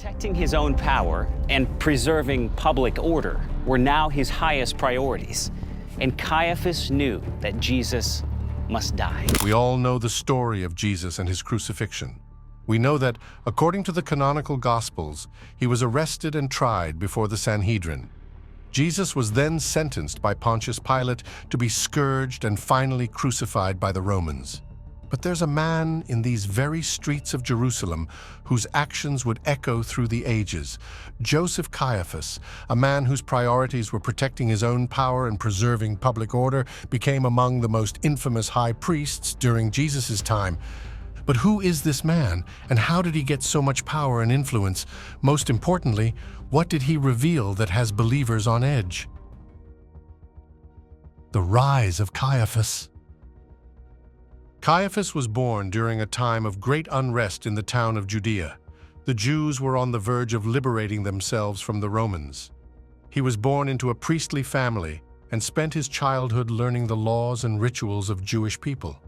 Protecting his own power and preserving public order were now his highest priorities, and Caiaphas knew that Jesus must die. We all know the story of Jesus and his crucifixion. We know that, according to the canonical Gospels, he was arrested and tried before the Sanhedrin. Jesus was then sentenced by Pontius Pilate to be scourged and finally crucified by the Romans. But there's a man in these very streets of Jerusalem whose actions would echo through the ages. Joseph Caiaphas, a man whose priorities were protecting his own power and preserving public order, became among the most infamous high priests during Jesus' time. But who is this man, and how did he get so much power and influence? Most importantly, what did he reveal that has believers on edge? The Rise of Caiaphas. Caiaphas was born during a time of great unrest in the town of Judea. The Jews were on the verge of liberating themselves from the Romans. He was born into a priestly family and spent his childhood learning the laws and rituals of Jewish people.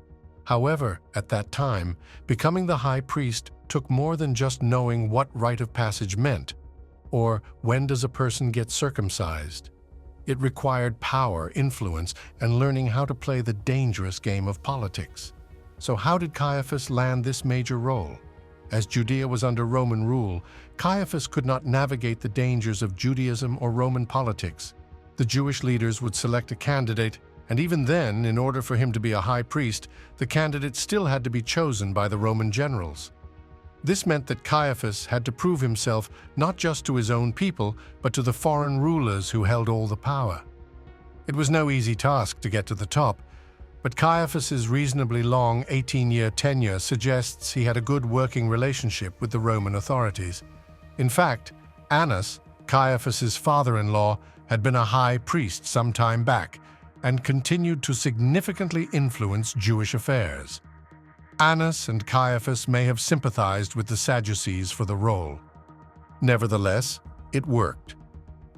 However, at that time, becoming the high priest took more than just knowing what rite of passage meant, or when does a person get circumcised. It required power, influence, and learning how to play the dangerous game of politics. So how did Caiaphas land this major role? As Judea was under Roman rule, Caiaphas could not navigate the dangers of Judaism or Roman politics. The Jewish leaders would select a candidate, and even then, in order for him to be a high priest, the candidate still had to be chosen by the Roman generals. This meant that Caiaphas had to prove himself not just to his own people, but to the foreign rulers who held all the power. It was no easy task to get to the top, but Caiaphas's reasonably long 18-year tenure suggests he had a good working relationship with the Roman authorities. In fact, Annas, Caiaphas's father-in-law, had been a high priest some time back and continued to significantly influence Jewish affairs. Annas and Caiaphas may have sympathized with the Sadducees for the role. Nevertheless, it worked.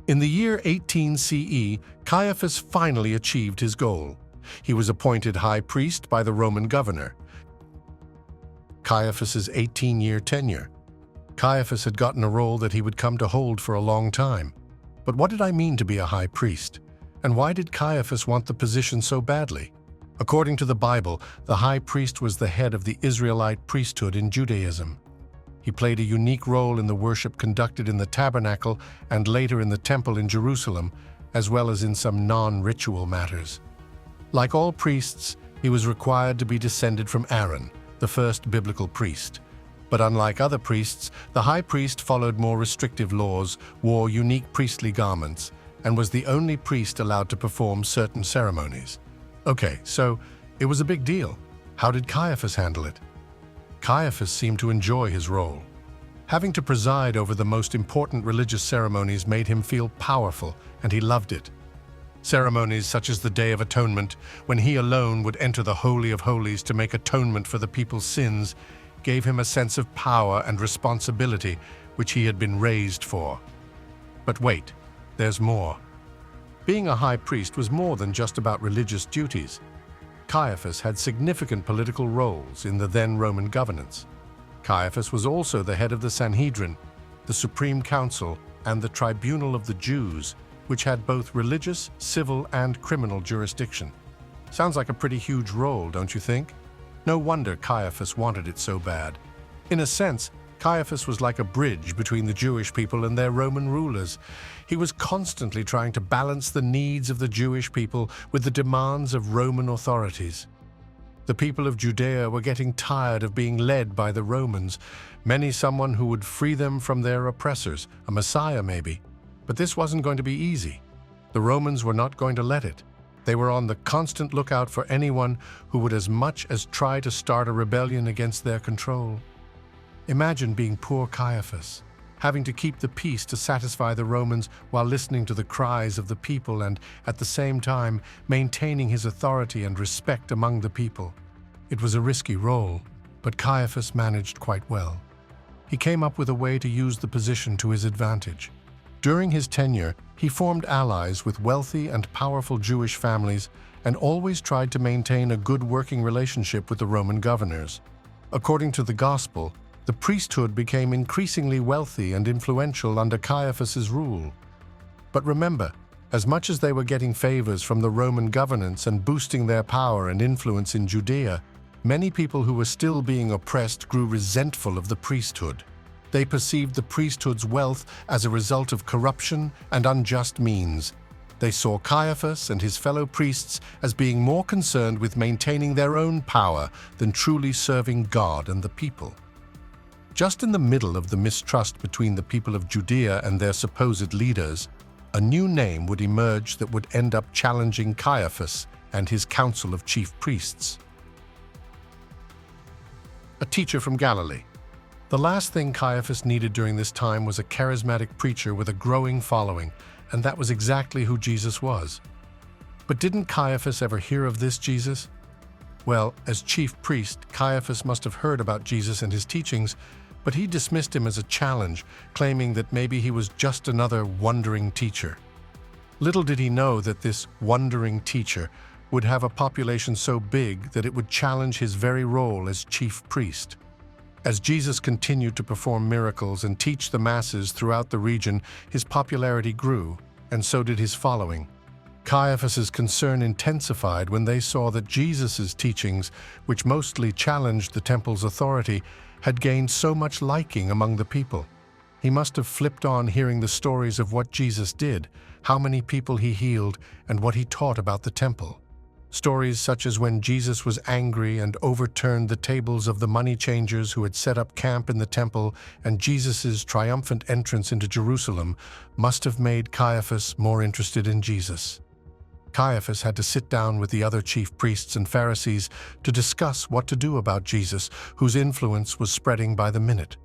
In the year 18 CE, Caiaphas finally achieved his goal. He was appointed high priest by the Roman governor. Caiaphas's 18-year tenure. Caiaphas had gotten a role that he would come to hold for a long time. But what did I mean to be a high priest? And why did Caiaphas want the position so badly? According to the Bible, the high priest was the head of the Israelite priesthood in Judaism. He played a unique role in the worship conducted in the tabernacle and later in the temple in Jerusalem, as well as in some non-ritual matters. Like all priests, he was required to be descended from Aaron, the first biblical priest. But unlike other priests, the high priest followed more restrictive laws, wore unique priestly garments, and was the only priest allowed to perform certain ceremonies. Okay, so it was a big deal. How did Caiaphas handle it? Caiaphas seemed to enjoy his role. Having to preside over the most important religious ceremonies made him feel powerful, and he loved it. Ceremonies such as the Day of Atonement, when he alone would enter the Holy of Holies to make atonement for the people's sins, gave him a sense of power and responsibility which he had been raised for. But wait, there's more. Being a high priest was more than just about religious duties. Caiaphas had significant political roles in the then Roman governance. Caiaphas was also the head of the Sanhedrin, the Supreme Council, and the Tribunal of the Jews, which had both religious, civil, and criminal jurisdiction. Sounds like a pretty huge role, don't you think? No wonder Caiaphas wanted it so bad. In a sense, Caiaphas was like a bridge between the Jewish people and their Roman rulers. He was constantly trying to balance the needs of the Jewish people with the demands of Roman authorities. The people of Judea were getting tired of being led by the Romans, someone who would free them from their oppressors, a Messiah maybe. But this wasn't going to be easy. The Romans were not going to let it. They were on the constant lookout for anyone who would as much as try to start a rebellion against their control. Imagine being poor Caiaphas, having to keep the peace to satisfy the Romans while listening to the cries of the people and, at the same time, maintaining his authority and respect among the people. It was a risky role, but Caiaphas managed quite well. He came up with a way to use the position to his advantage. During his tenure, he formed allies with wealthy and powerful Jewish families and always tried to maintain a good working relationship with the Roman governors. According to the Gospel, The priesthood became increasingly wealthy and influential under Caiaphas's rule. But remember, as much as they were getting favors from the Roman governance and boosting their power and influence in Judea, many people who were still being oppressed grew resentful of the priesthood. They perceived the priesthood's wealth as a result of corruption and unjust means. They saw Caiaphas and his fellow priests as being more concerned with maintaining their own power than truly serving God and the people. Just in the middle of the mistrust between the people of Judea and their supposed leaders, a new name would emerge that would end up challenging Caiaphas and his council of chief priests. A teacher from Galilee. The last thing Caiaphas needed during this time was a charismatic preacher with a growing following, and that was exactly who Jesus was. But didn't Caiaphas ever hear of this Jesus? Well, as chief priest, Caiaphas must have heard about Jesus and his teachings, but he dismissed him as a challenge, claiming that maybe he was just another wandering teacher. Little did he know that this wandering teacher would have a population so big that it would challenge his very role as chief priest. As Jesus continued to perform miracles and teach the masses throughout the region, his popularity grew, and so did his following. Caiaphas's concern intensified when they saw that Jesus' teachings, which mostly challenged the temple's authority, had gained so much liking among the people. He must have flipped on hearing the stories of what Jesus did, how many people he healed, and what he taught about the temple. Stories such as when Jesus was angry and overturned the tables of the money changers who had set up camp in the temple, and Jesus' triumphant entrance into Jerusalem must have made Caiaphas more interested in Jesus. Caiaphas had to sit down with the other chief priests and Pharisees to discuss what to do about Jesus, whose influence was spreading by the minute.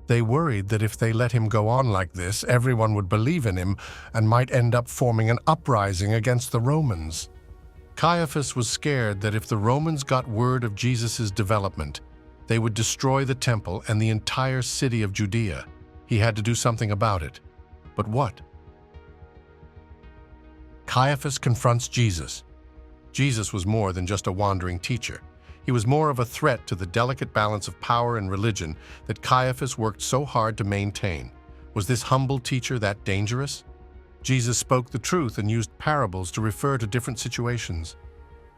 They worried that if they let him go on like this, everyone would believe in him and might end up forming an uprising against the Romans. Caiaphas was scared that if the Romans got word of Jesus' development, they would destroy the temple and the entire city of Judea. He had to do something about it. But what? Caiaphas confronts Jesus. Jesus was more than just a wandering teacher. He was more of a threat to the delicate balance of power and religion that Caiaphas worked so hard to maintain. Was this humble teacher that dangerous? Jesus spoke the truth and used parables to refer to different situations.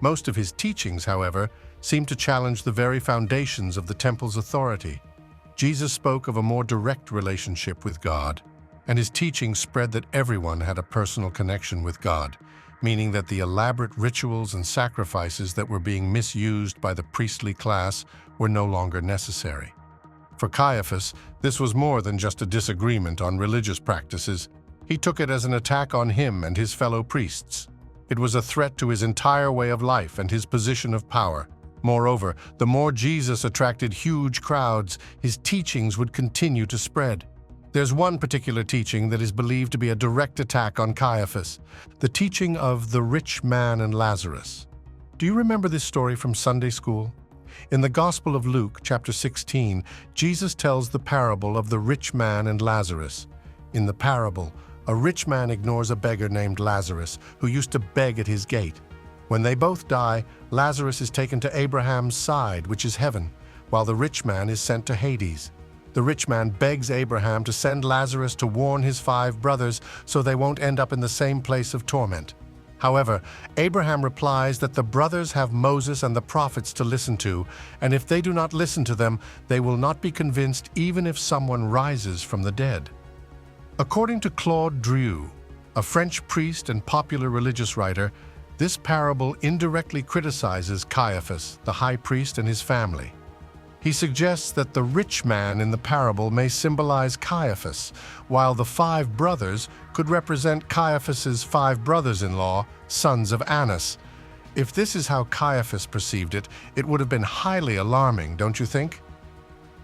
Most of his teachings, however, seemed to challenge the very foundations of the temple's authority. Jesus spoke of a more direct relationship with God, and his teaching spread that everyone had a personal connection with God, meaning that the elaborate rituals and sacrifices that were being misused by the priestly class were no longer necessary. For Caiaphas, this was more than just a disagreement on religious practices. He took it as an attack on him and his fellow priests. It was a threat to his entire way of life and his position of power. Moreover, the more Jesus attracted huge crowds, his teachings would continue to spread. There's one particular teaching that is believed to be a direct attack on Caiaphas, the teaching of the rich man and Lazarus. Do you remember this story from Sunday school? In the Gospel of Luke, chapter 16, Jesus tells the parable of the rich man and Lazarus. In the parable, a rich man ignores a beggar named Lazarus, who used to beg at his gate. When they both die, Lazarus is taken to Abraham's side, which is heaven, while the rich man is sent to Hades. The rich man begs Abraham to send Lazarus to warn his 5 brothers so they won't end up in the same place of torment. However, Abraham replies that the brothers have Moses and the prophets to listen to, and if they do not listen to them, they will not be convinced even if someone rises from the dead. According to Claude Drieu, a French priest and popular religious writer, this parable indirectly criticizes Caiaphas, the high priest, and his family. He suggests that the rich man in the parable may symbolize Caiaphas, while the 5 brothers could represent Caiaphas's 5 brothers-in-law, sons of Annas. If this is how Caiaphas perceived it, it would have been highly alarming, don't you think?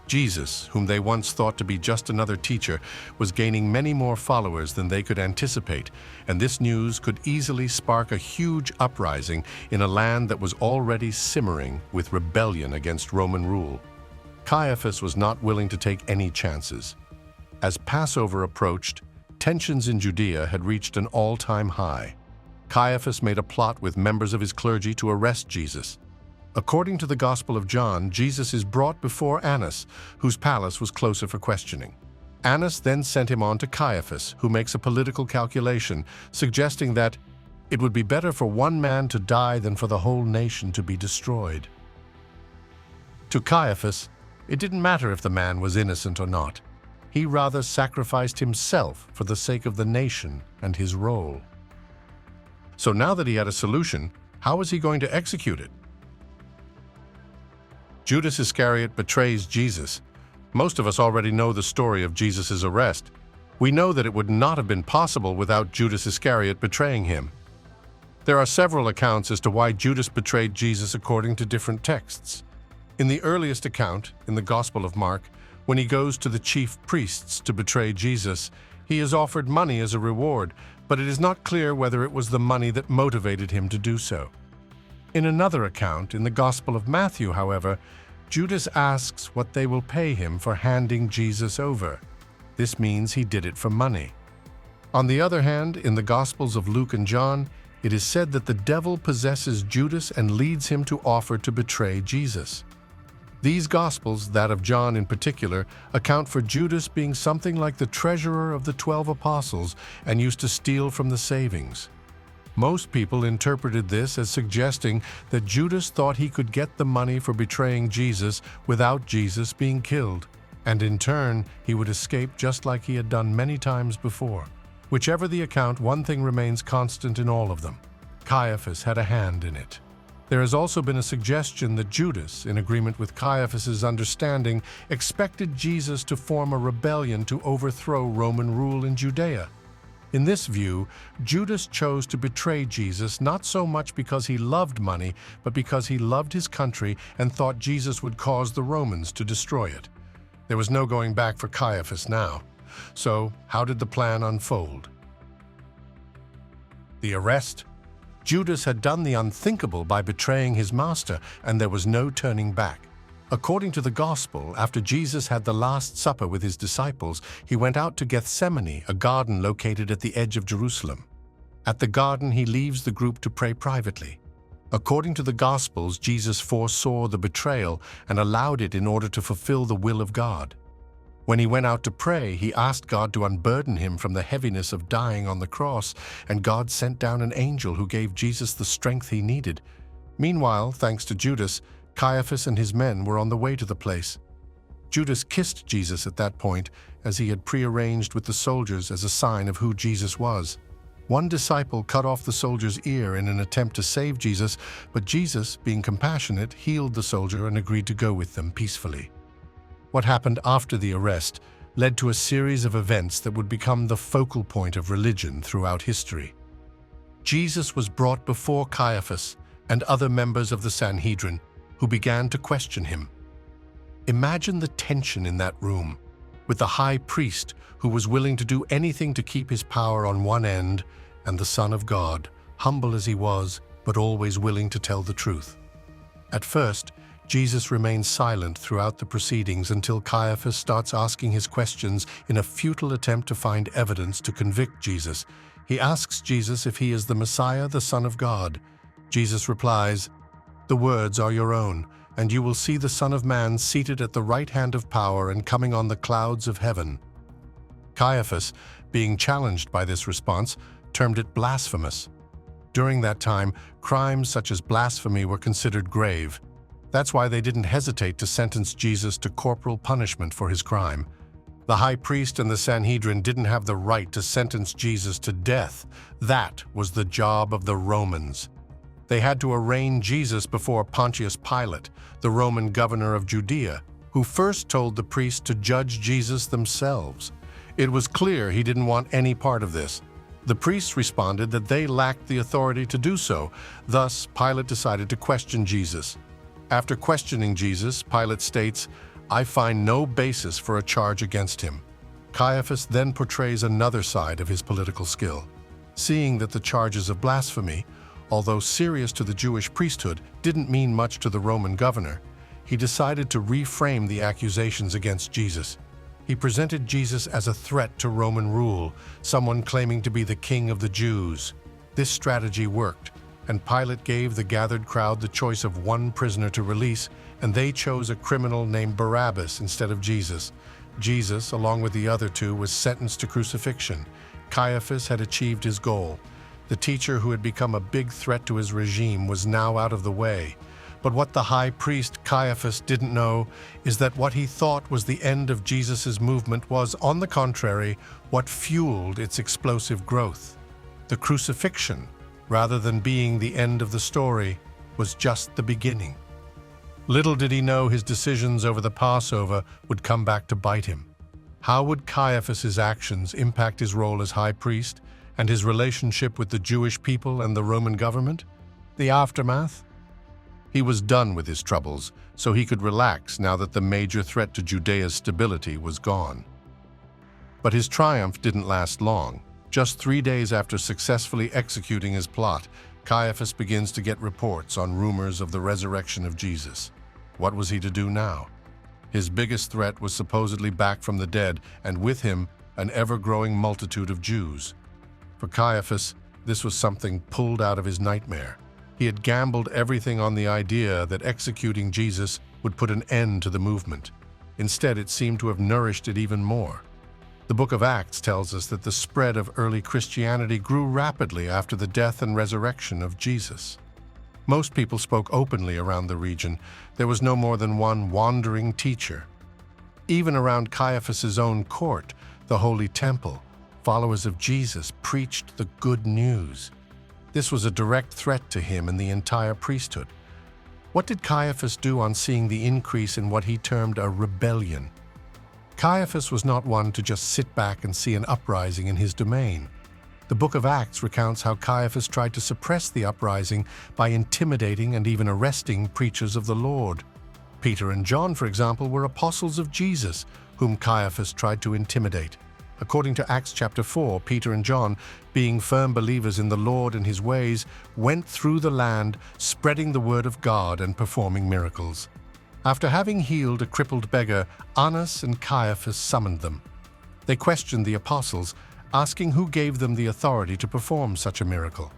Jesus, whom they once thought to be just another teacher, was gaining many more followers than they could anticipate, and this news could easily spark a huge uprising in a land that was already simmering with rebellion against Roman rule. Caiaphas was not willing to take any chances. As Passover approached, tensions in Judea had reached an all-time high. Caiaphas made a plot with members of his clergy to arrest Jesus. According to the Gospel of John, Jesus is brought before Annas, whose palace was closer for questioning. Annas then sent him on to Caiaphas, who makes a political calculation, suggesting that it would be better for one man to die than for the whole nation to be destroyed. To Caiaphas, it didn't matter if the man was innocent or not. He rather sacrificed himself for the sake of the nation and his role. So now that he had a solution, how was he going to execute it? Judas Iscariot betrays Jesus. Most of us already know the story of Jesus' arrest. We know that it would not have been possible without Judas Iscariot betraying him. There are several accounts as to why Judas betrayed Jesus according to different texts. In the earliest account, in the Gospel of Mark, when he goes to the chief priests to betray Jesus, he is offered money as a reward, but it is not clear whether it was the money that motivated him to do so. In another account, in the Gospel of Matthew, however, Judas asks what they will pay him for handing Jesus over. This means he did it for money. On the other hand, in the Gospels of Luke and John, it is said that the devil possesses Judas and leads him to offer to betray Jesus. These Gospels, that of John in particular, account for Judas being something like the treasurer of the 12 apostles and used to steal from the savings. Most people interpreted this as suggesting that Judas thought he could get the money for betraying Jesus without Jesus being killed, and in turn, he would escape just like he had done many times before. Whichever the account, one thing remains constant in all of them. Caiaphas had a hand in it. There has also been a suggestion that Judas, in agreement with Caiaphas's understanding, expected Jesus to form a rebellion to overthrow Roman rule in Judea. In this view, Judas chose to betray Jesus not so much because he loved money, but because he loved his country and thought Jesus would cause the Romans to destroy it. There was no going back for Caiaphas now. So, how did the plan unfold? The arrest? Judas had done the unthinkable by betraying his master, and there was no turning back. According to the Gospel, after Jesus had the Last Supper with his disciples, he went out to Gethsemane, a garden located at the edge of Jerusalem. At the garden, he leaves the group to pray privately. According to the Gospels, Jesus foresaw the betrayal and allowed it in order to fulfill the will of God. When he went out to pray, he asked God to unburden him from the heaviness of dying on the cross, and God sent down an angel who gave Jesus the strength he needed. Meanwhile, thanks to Judas, Caiaphas and his men were on the way to the place. Judas kissed Jesus at that point, as he had prearranged with the soldiers as a sign of who Jesus was. One disciple cut off the soldier's ear in an attempt to save Jesus, but Jesus, being compassionate, healed the soldier and agreed to go with them peacefully. What happened after the arrest led to a series of events that would become the focal point of religion throughout history. Jesus was brought before Caiaphas and other members of the Sanhedrin, who began to question him. Imagine the tension in that room, with the high priest who was willing to do anything to keep his power on one end, and the Son of God, humble as he was, but always willing to tell the truth. At first, Jesus remains silent throughout the proceedings until Caiaphas starts asking his questions in a futile attempt to find evidence to convict Jesus. He asks Jesus if he is the Messiah, the Son of God. Jesus replies, "The words are your own, and you will see the Son of Man seated at the right hand of power and coming on the clouds of heaven." Caiaphas, being challenged by this response, termed it blasphemous. During that time, crimes such as blasphemy were considered grave. That's why they didn't hesitate to sentence Jesus to corporal punishment for his crime. The high priest and the Sanhedrin didn't have the right to sentence Jesus to death. That was the job of the Romans. They had to arraign Jesus before Pontius Pilate, the Roman governor of Judea, who first told the priests to judge Jesus themselves. It was clear he didn't want any part of this. The priests responded that they lacked the authority to do so. Thus, Pilate decided to question Jesus. After questioning Jesus, Pilate states, "I find no basis for a charge against him." Caiaphas then portrays another side of his political skill. Seeing that the charges of blasphemy, although serious to the Jewish priesthood, didn't mean much to the Roman governor, he decided to reframe the accusations against Jesus. He presented Jesus as a threat to Roman rule, someone claiming to be the king of the Jews. This strategy worked, and Pilate gave the gathered crowd the choice of one prisoner to release, and they chose a criminal named Barabbas instead of Jesus. Jesus, along with the other two, was sentenced to crucifixion. Caiaphas had achieved his goal. The teacher who had become a big threat to his regime was now out of the way. But what the high priest Caiaphas didn't know is that what he thought was the end of Jesus' movement was, on the contrary, what fueled its explosive growth. The crucifixion, rather than being the end of the story, was just the beginning. Little did he know his decisions over the Passover would come back to bite him. How would Caiaphas' actions impact his role as high priest and his relationship with the Jewish people and the Roman government? The aftermath? He was done with his troubles, so he could relax now that the major threat to Judea's stability was gone. But his triumph didn't last long. Just 3 days after successfully executing his plot, Caiaphas begins to get reports on rumors of the resurrection of Jesus. What was he to do now? His biggest threat was supposedly back from the dead, and with him, an ever-growing multitude of Jews. For Caiaphas, this was something pulled out of his nightmare. He had gambled everything on the idea that executing Jesus would put an end to the movement. Instead, it seemed to have nourished it even more. The book of Acts tells us that the spread of early Christianity grew rapidly after the death and resurrection of Jesus. Most people spoke openly around the region. There was no more than one wandering teacher. Even around Caiaphas' own court, the Holy Temple, followers of Jesus preached the good news. This was a direct threat to him and the entire priesthood. What did Caiaphas do on seeing the increase in what he termed a rebellion? Caiaphas was not one to just sit back and see an uprising in his domain. The book of Acts recounts how Caiaphas tried to suppress the uprising by intimidating and even arresting preachers of the Lord. Peter and John, for example, were apostles of Jesus, whom Caiaphas tried to intimidate. According to Acts chapter 4, Peter and John, being firm believers in the Lord and his ways, went through the land, spreading the word of God and performing miracles. After having healed a crippled beggar, Annas and Caiaphas summoned them. They questioned the apostles, asking who gave them the authority to perform such a miracle.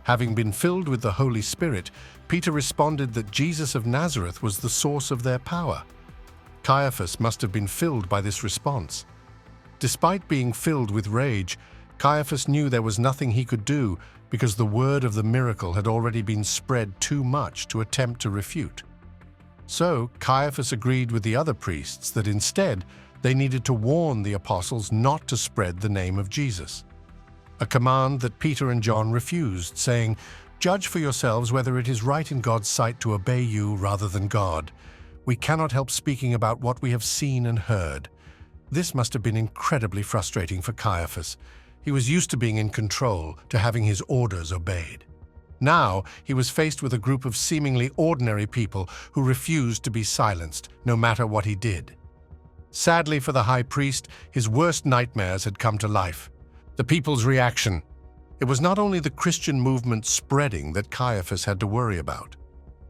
Having been filled with the Holy Spirit, Peter responded that Jesus of Nazareth was the source of their power. Caiaphas must have been filled by this response. Despite being filled with rage, Caiaphas knew there was nothing he could do because the word of the miracle had already been spread too much to attempt to refute. So Caiaphas agreed with the other priests that instead they needed to warn the apostles not to spread the name of Jesus. A command that Peter and John refused, saying, "Judge for yourselves whether it is right in God's sight to obey you rather than God. We cannot help speaking about what we have seen and heard." This must have been incredibly frustrating for Caiaphas. He was used to being in control, to having his orders obeyed. Now he was faced with a group of seemingly ordinary people who refused to be silenced, no matter what he did. Sadly for the high priest, his worst nightmares had come to life. The people's reaction. It was not only the Christian movement spreading that Caiaphas had to worry about.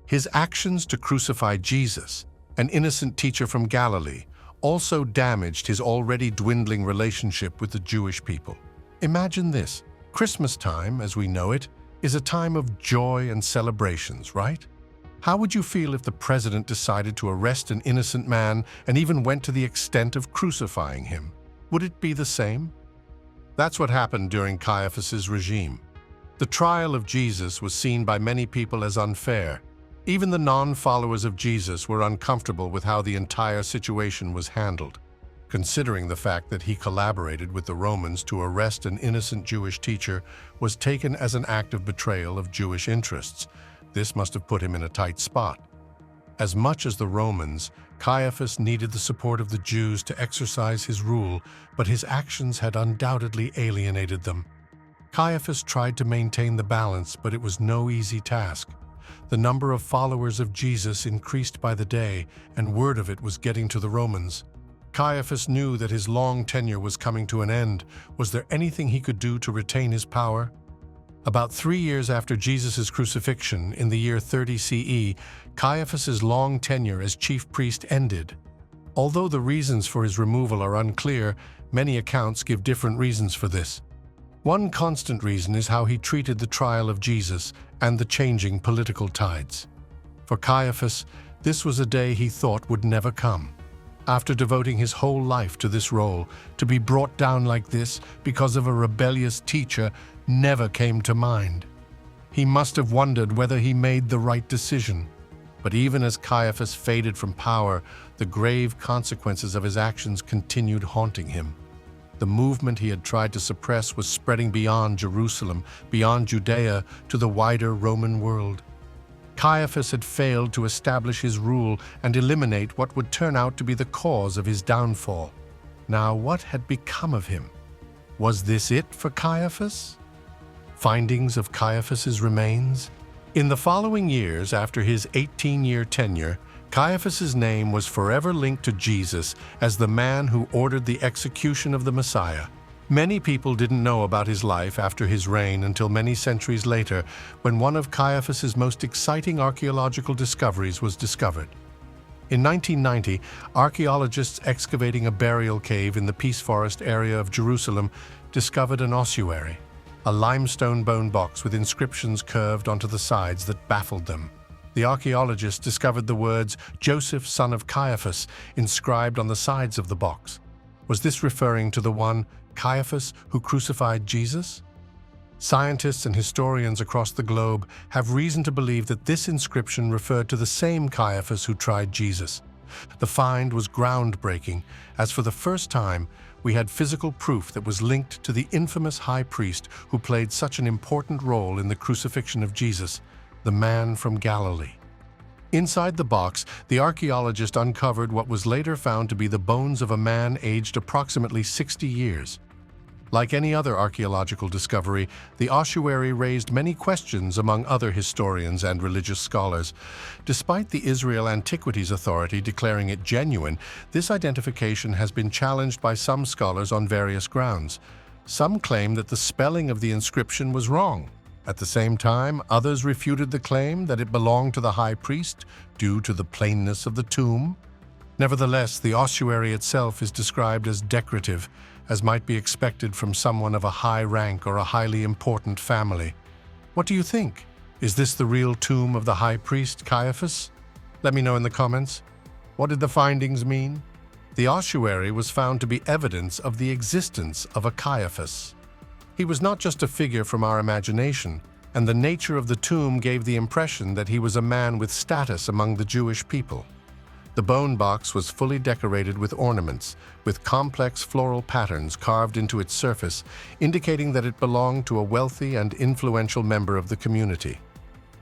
His actions to crucify Jesus, an innocent teacher from Galilee, also damaged his already dwindling relationship with the Jewish people. Imagine this. Christmas time, as we know it, is a time of joy and celebrations, right? How would you feel if the president decided to arrest an innocent man and even went to the extent of crucifying him? Would it be the same? That's what happened during Caiaphas' regime. The trial of Jesus was seen by many people as unfair. Even the non-followers of Jesus were uncomfortable with how the entire situation was handled. Considering the fact that he collaborated with the Romans to arrest an innocent Jewish teacher was taken as an act of betrayal of Jewish interests. This must have put him in a tight spot. As much as the Romans, Caiaphas needed the support of the Jews to exercise his rule, but his actions had undoubtedly alienated them. Caiaphas tried to maintain the balance, but it was no easy task. The number of followers of Jesus increased by the day, and word of it was getting to the Romans. Caiaphas knew that his long tenure was coming to an end. Was there anything he could do to retain his power? About 3 years after Jesus' crucifixion, in the year 30 CE, Caiaphas' long tenure as chief priest ended. Although the reasons for his removal are unclear, many accounts give different reasons for this. One constant reason is how he treated the trial of Jesus and the changing political tides. For Caiaphas, this was a day he thought would never come. After devoting his whole life to this role, to be brought down like this because of a rebellious teacher never came to mind. He must have wondered whether he made the right decision. But even as Caiaphas faded from power, the grave consequences of his actions continued haunting him. The movement he had tried to suppress was spreading beyond Jerusalem, beyond Judea, to the wider Roman world. Caiaphas had failed to establish his rule and eliminate what would turn out to be the cause of his downfall. Now, what had become of him? Was this it for Caiaphas? Findings of Caiaphas's remains? In the following years, after his 18-year tenure, Caiaphas's name was forever linked to Jesus as the man who ordered the execution of the Messiah. Many people didn't know about his life after his reign until many centuries later, when one of Caiaphas's most exciting archaeological discoveries was discovered. In 1990, archaeologists excavating a burial cave in the Peace Forest area of Jerusalem discovered an ossuary, a limestone bone box with inscriptions curved onto the sides that baffled them. The archaeologists discovered the words, "Joseph, son of Caiaphas," inscribed on the sides of the box. Was this referring to the one, Caiaphas, who crucified Jesus? Scientists and historians across the globe have reason to believe that this inscription referred to the same Caiaphas who tried Jesus. The find was groundbreaking, as for the first time, we had physical proof that was linked to the infamous high priest who played such an important role in the crucifixion of Jesus, the man from Galilee. Inside the box, the archaeologist uncovered what was later found to be the bones of a man aged approximately 60 years. Like any other archaeological discovery, the ossuary raised many questions among other historians and religious scholars. Despite the Israel Antiquities Authority declaring it genuine, this identification has been challenged by some scholars on various grounds. Some claim that the spelling of the inscription was wrong. At the same time, others refuted the claim that it belonged to the high priest due to the plainness of the tomb. Nevertheless, the ossuary itself is described as decorative, as might be expected from someone of a high rank or a highly important family. What do you think? Is this the real tomb of the high priest Caiaphas? Let me know in the comments. What did the findings mean? The ossuary was found to be evidence of the existence of a Caiaphas. He was not just a figure from our imagination, and the nature of the tomb gave the impression that he was a man with status among the Jewish people. The bone box was fully decorated with ornaments, with complex floral patterns carved into its surface, indicating that it belonged to a wealthy and influential member of the community.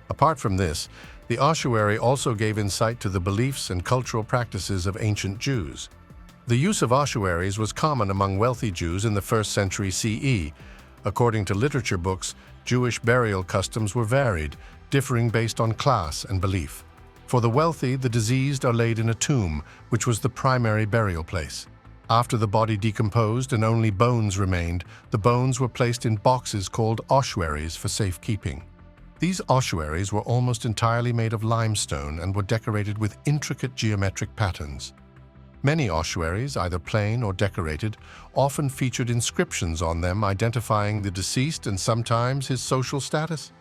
Apart from this, the ossuary also gave insight to the beliefs and cultural practices of ancient Jews. The use of ossuaries was common among wealthy Jews in the 1st century CE. According to literature books, Jewish burial customs were varied, differing based on class and belief. For the wealthy, the deceased are laid in a tomb, which was the primary burial place. After the body decomposed and only bones remained, the bones were placed in boxes called ossuaries for safekeeping. These ossuaries were almost entirely made of limestone and were decorated with intricate geometric patterns. Many ossuaries, either plain or decorated, often featured inscriptions on them identifying the deceased and sometimes his social status.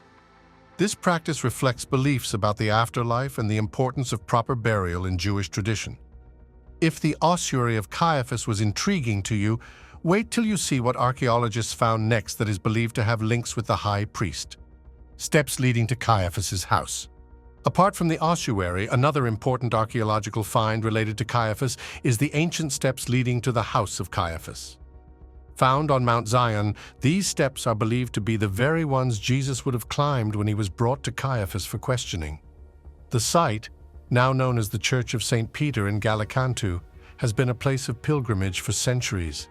This practice reflects beliefs about the afterlife and the importance of proper burial in Jewish tradition. If the ossuary of Caiaphas was intriguing to you, wait till you see what archaeologists found next that is believed to have links with the high priest. Steps leading to Caiaphas's house. Apart from the ossuary, another important archaeological find related to Caiaphas is the ancient steps leading to the house of Caiaphas. Found on Mount Zion, these steps are believed to be the very ones Jesus would have climbed when he was brought to Caiaphas for questioning. The site, now known as the Church of St. Peter in Gallicantu, has been a place of pilgrimage for centuries.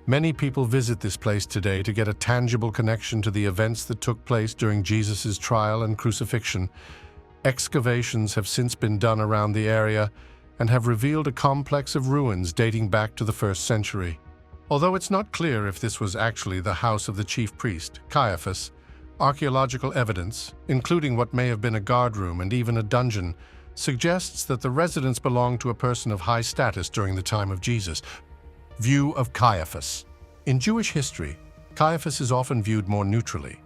Many people visit this place today to get a tangible connection to the events that took place during Jesus' trial and crucifixion. Excavations have since been done around the area and have revealed a complex of ruins dating back to the 1st century. Although it's not clear if this was actually the house of the chief priest, Caiaphas, archaeological evidence, including what may have been a guardroom and even a dungeon, suggests that the residence belonged to a person of high status during the time of Jesus. View of Caiaphas. In Jewish history, Caiaphas is often viewed more neutrally.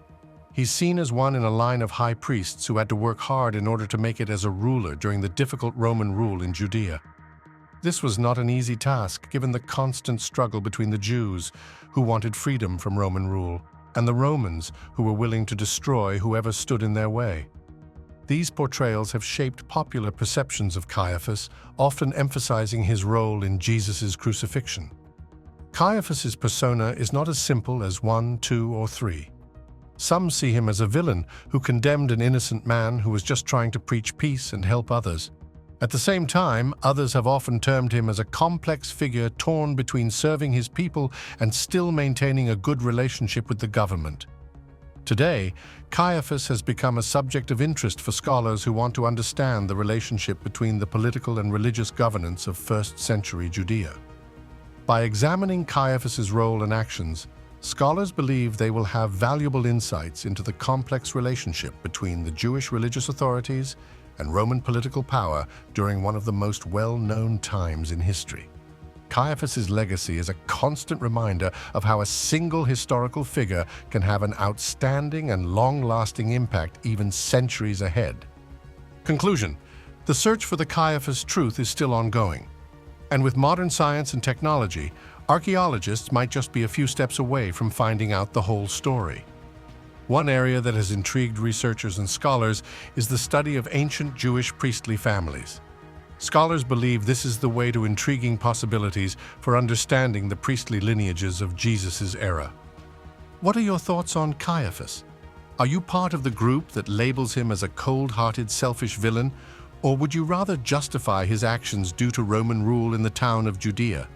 He's seen as one in a line of high priests who had to work hard in order to make it as a ruler during the difficult Roman rule in Judea. This was not an easy task, given the constant struggle between the Jews, who wanted freedom from Roman rule, and the Romans, who were willing to destroy whoever stood in their way. These portrayals have shaped popular perceptions of Caiaphas, often emphasizing his role in Jesus' crucifixion. Caiaphas' persona is not as simple as 1, 2, or 3. Some see him as a villain who condemned an innocent man who was just trying to preach peace and help others. At the same time, others have often termed him as a complex figure torn between serving his people and still maintaining a good relationship with the government. Today, Caiaphas has become a subject of interest for scholars who want to understand the relationship between the political and religious governance of first-century Judea. By examining Caiaphas' role and actions, scholars believe they will have valuable insights into the complex relationship between the Jewish religious authorities and Roman political power during one of the most well-known times in history. Caiaphas' legacy is a constant reminder of how a single historical figure can have an outstanding and long-lasting impact even centuries ahead. Conclusion: the search for the Caiaphas truth is still ongoing. And with modern science and technology, archaeologists might just be a few steps away from finding out the whole story. One area that has intrigued researchers and scholars is the study of ancient Jewish priestly families. Scholars believe this is the way to intriguing possibilities for understanding the priestly lineages of Jesus' era. What are your thoughts on Caiaphas? Are you part of the group that labels him as a cold-hearted, selfish villain, or would you rather justify his actions due to Roman rule in the town of Judea?